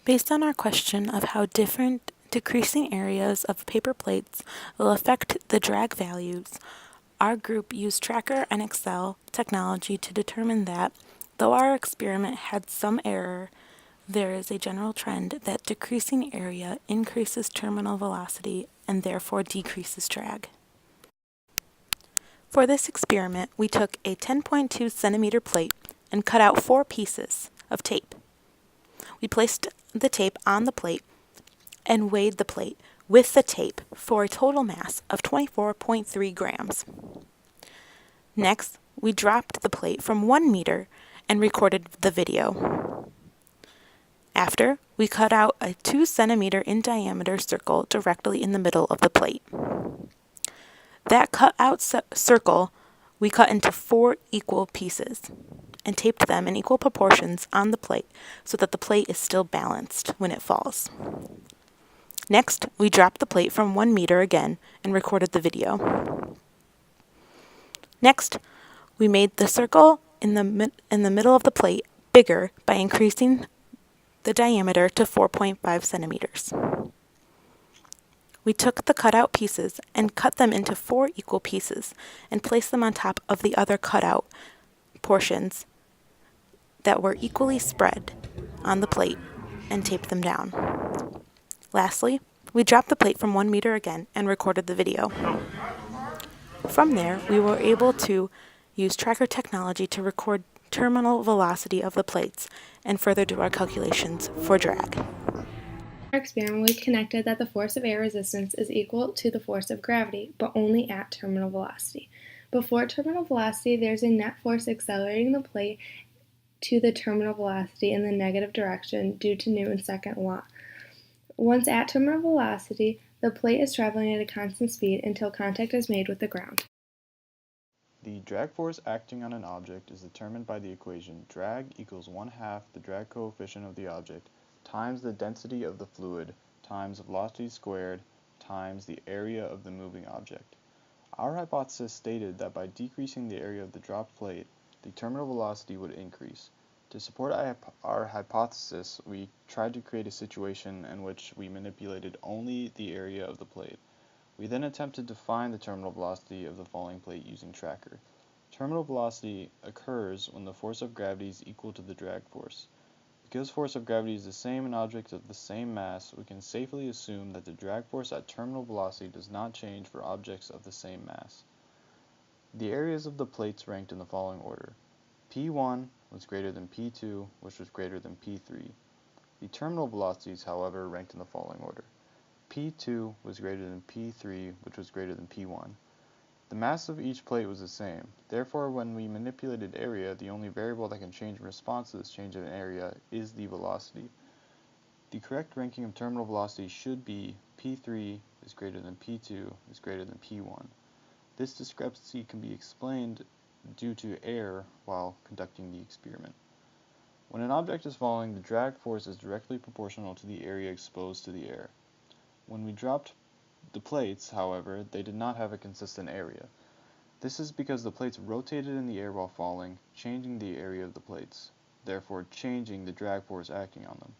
Based on our question of how different decreasing areas of paper plates will affect the drag values, our group used Tracker and Excel technology to determine that, though our experiment had some error, there is a general trend that decreasing area increases terminal velocity and therefore decreases drag. For this experiment, we took a 10.2 centimeter plate and cut out 4 pieces of tape. We placed the tape on the plate and weighed the plate with the tape for a total mass of 24.3 grams. Next, we dropped the plate from 1 meter and recorded the video. After, we cut out a 2 centimeter in diameter circle directly in the middle of the plate. That cut out circle we cut into 4 equal pieces and taped them in equal proportions on the plate so that the plate is still balanced when it falls. Next, we dropped the plate from 1 meter again and recorded the video. Next, we made the circle in the middle of the plate bigger by increasing the diameter to 4.5 centimeters. We took the cutout pieces and cut them into 4 equal pieces and placed them on top of the other cutout portions that were equally spread on the plate and taped them down. Lastly, we dropped the plate from 1 meter again and recorded the video. From there, we were able to use Tracker technology to record terminal velocity of the plates and further do our calculations for drag. In our experiment, we connected that the force of air resistance is equal to the force of gravity, but only at terminal velocity. Before terminal velocity, there's a net force accelerating the plate to the terminal velocity in the negative direction due to Newton's second law. Once at terminal velocity, the plate is traveling at a constant speed until contact is made with the ground. The drag force acting on an object is determined by the equation drag equals 1/2 the drag coefficient of the object times the density of the fluid times velocity squared times the area of the moving object. Our hypothesis stated that by decreasing the area of the dropped plate, the terminal velocity would increase. To support our hypothesis, we tried to create a situation in which we manipulated only the area of the plate. We then attempted to find the terminal velocity of the falling plate using Tracker. Terminal velocity occurs when the force of gravity is equal to the drag force. Because force of gravity is the same in objects of the same mass, we can safely assume that the drag force at terminal velocity does not change for objects of the same mass. The areas of the plates ranked in the following order. P1 was greater than P2, which was greater than P3. The terminal velocities, however, ranked in the following order. P2 was greater than P3, which was greater than P1. The mass of each plate was the same. Therefore, when we manipulated area, the only variable that can change in response to this change in area is the velocity. The correct ranking of terminal velocity should be P3 is greater than P2 is greater than P1. This discrepancy can be explained due to error while conducting the experiment. When an object is falling, the drag force is directly proportional to the area exposed to the air. When we dropped the plates, however, they did not have a consistent area. This is because the plates rotated in the air while falling, changing the area of the plates, therefore changing the drag force acting on them.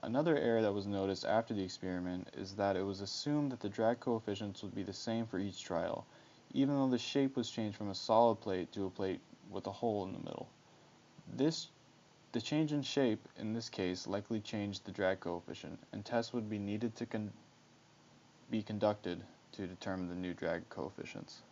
Another error that was noticed after the experiment is that it was assumed that the drag coefficients would be the same for each trial, even though the shape was changed from a solid plate to a plate with a hole in the middle. The change in shape, in this case, likely changed the drag coefficient, and tests would be needed to be conducted to determine the new drag coefficients.